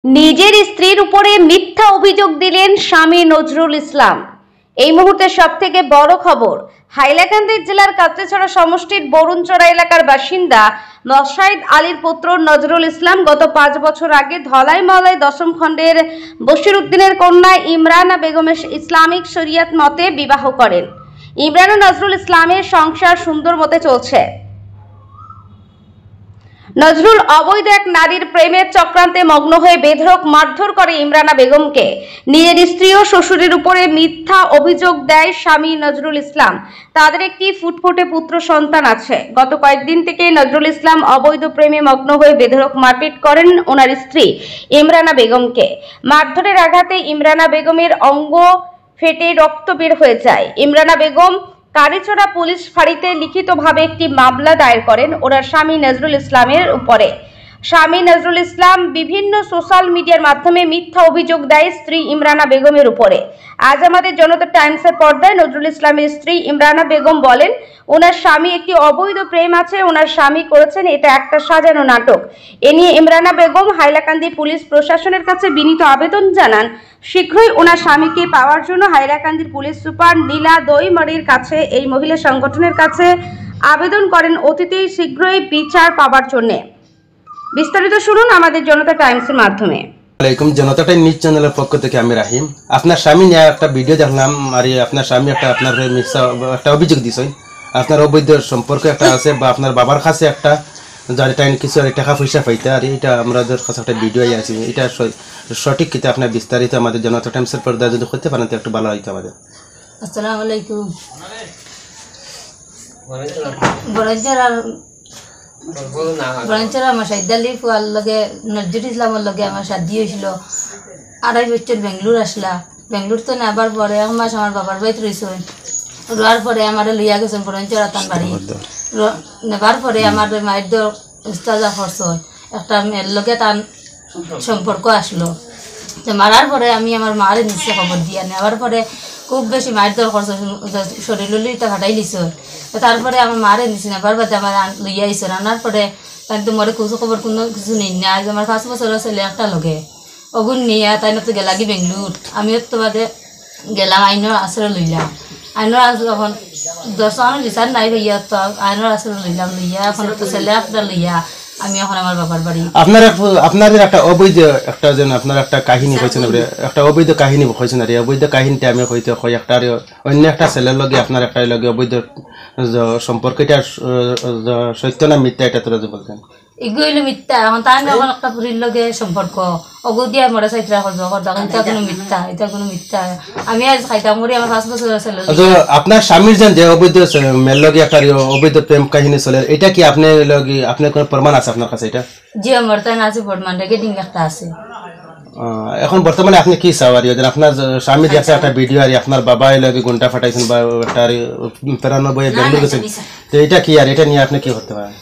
নিজের স্ত্রীর উপরে মিথ্যা অভিযোগ দিলেন স্বামী নজরুল ইসলাম। এই মুহূর্তে সবথেকে বড় খবর, হাইলাকান্দি জেলার কাটলিছড়া সমষ্টির বরুণচড়া এলাকার বাসিন্দা মশাইদ আলীর পুত্র নজরুল ইসলাম গত 5 বছর আগে ধলাই মহল্লায় 10ম খণ্ডের বশির উদ্দিনের কন্যা ইমরানা বেগমের ইসলামিক শরিয়ত মতে বিবাহ করেন। ইমরান ও নজরুল ইসলামের সংসার সুন্দর মতে চলছে। নজরুল অবৈধ এক নারীর প্রেমের চক্রান্তে মগ্ন হয়ে বেধড়ক মারধর করে ইমরানা বেগমকে। নিজের স্ত্রী ও শ্বশুরের উপরে মিথ্যা অভিযোগ দেয় স্বামী নজরুল ইসলাম। তাদের একটি ফুটফুটে পুত্র সন্তান আছে। গত কয়েকদিন থেকে নজরুল ইসলাম অবৈধ প্রেমে মগ্ন হয়ে বেধড়ক মারপিট করেন ওনার স্ত্রী ইমরানা বেগমকে। মারধরের আঘাতে ইমরানা বেগমের অঙ্গ ফেটে রক্ত বের হয়ে যায়। ইমরানা বেগম কাটলিছড়া পুলিশ ফাঁড়িতে লিখিতভাবে একটি মামলা দায়ের করেন ওনার স্বামী নজরুল ইসলামের উপরে। স্বামী নজরুল ইসলাম বিভিন্ন সোশ্যাল মিডিয়ার মাধ্যমে মিথ্যা অভিযোগ দেয় স্ত্রী ইমরানা বেগমের উপরে। আজ আমাদের জনতা টাইমসের পর্দায় নজরুল ইসলামের স্ত্রী ইমরানা বেগম বলেন, ওনার স্বামী একটি অবৈধ প্রেম আছে, ওনার স্বামী করেছেন এটা একটা সাজানো নাটক। এ নিয়ে ইমরানা বেগম হাইলাকান্দি পুলিশ প্রশাসনের কাছে বিনীত আবেদন জানান শীঘ্রই ওনার স্বামীকে পাওয়ার জন্য হাইলাকান্দির পুলিশ সুপার নীলা দইমারির কাছে এই মহিলা সংগঠনের কাছে আবেদন করেন অতীতেই শীঘ্রই বিচার পাওয়ার জন্য। বিস্তারিত শুনুন আমাদের জনতা টাইমসের মাধ্যমে। আসসালামু আলাইকুম, জনতা টাইম নিউজ চ্যানেলের পক্ষ থেকে আমি রাহিম। আপনার স্বামী নিয়ে একটা ভিডিও দেখলাম, আর আপনার স্বামী আপনার একটা অভিযোগ দিছেন, আপনার অবৈধ সম্পর্ক একটা আছে বা আপনার বাবার কাছে একটা যার টাইম কিছু টাকা পয়সা পাইতে, আর এটা আমাদের কাছে একটা ভিডিও আছে। এটা সঠিক কিতা আপনার বিস্তারিত আমাদের জনতা টাইমসের পর্দায় যদি করতে পারেন তো একটু ভালো হইতো আমাদের। আসসালামু আলাইকুম। বরঞ্চরা মশাইদ আলী ফুয়ার লগে নজরুল ইসলামের লগে আমার শাদি হয়েছিল। 2.5 বছর বেঙ্গলোর আসলা। বেঙ্গলোর তো নেবার পরে 1 মাস আমার বাবার বাড়িত রয়েছেন। রোয়ার পরে আমার লইয়া গেছেন বরঞ্চরা তান বাড়ি। নেবার পরে আমার মায়ের দর উস্তাজা খরচ হয়, একটা মেয়ের লগে তার সম্পর্ক আসলো। তো মারার পরে আমি আমার মারে নিশ্চয় খবর দিয়া নেওয়ার পরে খুব বেশি মায়ের দর খরচ শরীর লইটা ফাটাই লিছ। তারপরে আমার মারে নিছি নেবার বাদে আমার লইয়া আইস। আনার পরে তাই তো মরে খোঁজ খবর কোনো কিছু নেই না। আজ আমার 5 বছর ছেলে একটা লগে অগুন নিয়া তাই তো গেলাগি বেঙ্গলোর। আমিও তো বাদে গেলাম, আইনের আশ্রয় লইলাম। আইনের যখন 10 লিসার নাই ভাইয়া, তো আইনের আশ্রয় লইলাম। লইয়া এখন তো ছেলে একটা লইয়া আমি এখন আমার বাবার বাড়ি। আপনাদের একটা অবৈধ একটা যেন আপনার একটা কাহিনী হয়েছেন, একটা অবৈধ কাহিনী হয়েছেন। আর এই অবৈধ কাহিনীটা আমি হইতে হয় একটা অন্য একটা ছেলের লগে আপনার একটা লগে অবৈধ সম্পর্ক, এটা সত্য না মিথ্যা এটা তোরা বলতেন? এগুলো হইলো মিথ্যা। এখন তাই এখন একটা পুরীর লগে সম্পর্ক অগু দিয়া মরে চাইটা করতাম, এটা কোনো মিথ্যা, এটা কোনো মিথ্যা। আমি আজ খাইতাম মরি আমার 5 বছর ছেলে। আপনার স্বামীর যে অবৈধ মেয়ের লগে একটা অবৈধ প্রেম কাহিনী চলে, এটা কি আপনার লগে আপনার কোনো প্রমাণ আছে আপনার কাছে? এটা জি আমার তাই আছে, প্রমাণ রেকর্ডিং একটা আছে। এখন বর্তমানে আপনি কি চাও? আর আপনার স্বামী দেখছে একটা ভিডিও, আর আপনার বাবা লগে গুন্টা ফাটাইছেন বা একটা 93 বেঙ্গলোর গেছেন, তো এটা কি? আর এটা নিয়ে আপনি কি করতে পারেন?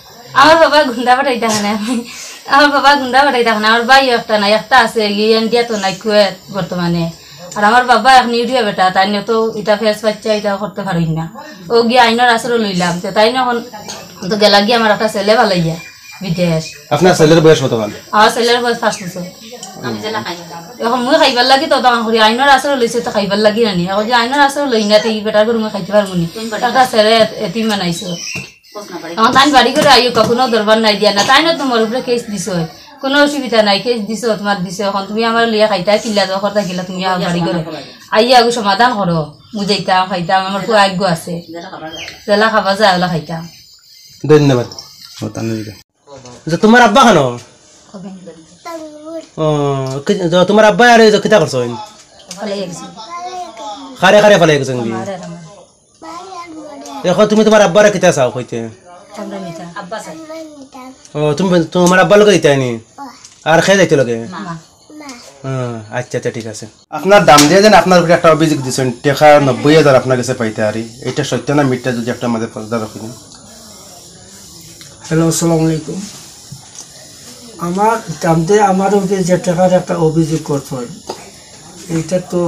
আমার বাবা গুন্ডা ফাটাই থাকে না, আমার বাবা গুন্ডা ফাটাই থাকে না। আমার ভাই একটা নাই, একটা আছে ইন্ডিয়া তো নাই কুয়েত বর্তমানে। আর আমার বাবা এখন ইউরিয়া বেটা, তাই নিয়ে তো এটা ফেস বাচ্চা এটা করতে পারি না। ও গিয়ে আইনের আশ্রয় লইলাম। তো তাই এখন তো গেলা গিয়ে আমার একটা ছেলে ভালো ইয়া বিদেশ। আপনার ছেলের বয়স কত? আমার ছেলের বয়স 5 বছর। এখন মই খাইবার লাগি তো তখন করি আইনের আশ্রয় লইছে, তো খাইবার লাগি নানি। এখন যে আইনের আশ্রয় লই না তো এই বেটার করে মই খাইতে পারবো নি। একটা ছেলে এতিম বানাইছো। এখন তাই বাড়ি করে আইও কখনো দরবার নাই দিয়া না। তাই না তোমার উপরে কেস দিছ, কোনো অসুবিধা নাই, কেস দিছ তোমার দিছ। এখন তুমি আমার লিয়া খাইতা কিল্লা দখর থাকিলা, তুমি আমার বাড়ি করে আইয়া আগু সমাধান করো। বুঝাইতাম খাইতাম, আমার খুব আজ্ঞ আছে, জেলা খাবা যায় ওলা খাইতাম। ধন্যবাদ। তোমার আব্বা খানো? তোমার আব্বা আর কিতা করছো? খারে খারে ফেলে গেছেন। এখন তুমি তোমার আব্বার কিতা চাও কইতে? তুমি তোমার আব্বার লগে দিতে নি আর খেয়ে যাইতে লগে? আচ্ছা আচ্ছা ঠিক আছে। আপনার দাম দিয়ে যেন আপনার উপরে একটা অভিযোগ দিচ্ছেন টাকা 90,000 আপনার কাছে পাইতে, আর এটা সত্য না মিথ্যা যদি একটা আমাদের পর্দা রাখি। হ্যালো, আসসালামু আলাইকুম। আমার দাম দিয়ে আমার উপরে যে টাকার একটা অভিযোগ করতে হয়, এইটা তো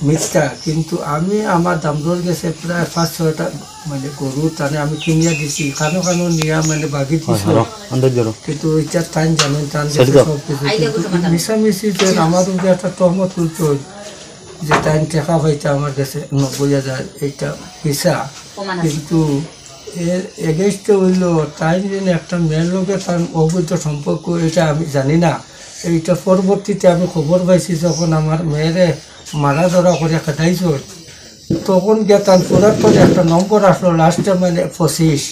মিথ্যা, কিন্তু আমি আমার দামদর গেছে প্রায় 5-6টা মানে গরু তানে আমি কিনিয়া দিছি, খানো খানো নিয়া মানে বাগি দিছি, কিন্তু ওইটা টাইম জানেন টান সব কিছু মিশামিশি যে আমার উপরে একটা তহমত তুলতো যে টাইম টেকা হইতে আমার কাছে 90,000 এইটা পিসা, কিন্তু এর এগেইনস্টে হইল টাইম যেন একটা মেয়ের লোকে তার অবৈধ সম্পর্ক, এটা আমি জানি না। এইটা পরবর্তীতে আমি খবর পাইছি যখন আমার মেয়েরে মারা ধরা করে কাটাইছ, তখন গিয়ে তার করার পরে একটা নম্বর আসলো লাস্টে মানে 25,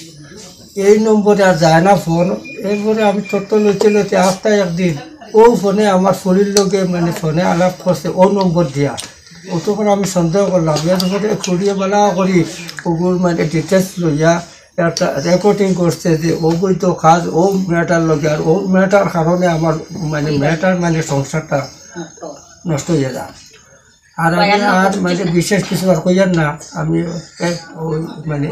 এই নম্বরে আর যায় না ফোন। এরপরে আমি তথ্য লইতে আসতাই একদিন ও ফোনে আমার শরীর লোকে মানে ফোনে আলাপ করছে ও নম্বর দিয়া, ও তখন আমি সন্দেহ করলাম, এরপরে খুঁড়িয়ে বেলা করি ওগুলো মানে ডিটেলস লইয়া একটা রেকর্ডিং করছে যে অবৈধ কাজ ও মেয়েটার লগে, আর ও মেয়েটার কারণে আমার মানে মেয়েটার মানে সংসারটা নষ্ট হয়ে যায়। আর আমি আর মানে বিশেষ কিছু আর কইয়ার না, আমি ওই মানে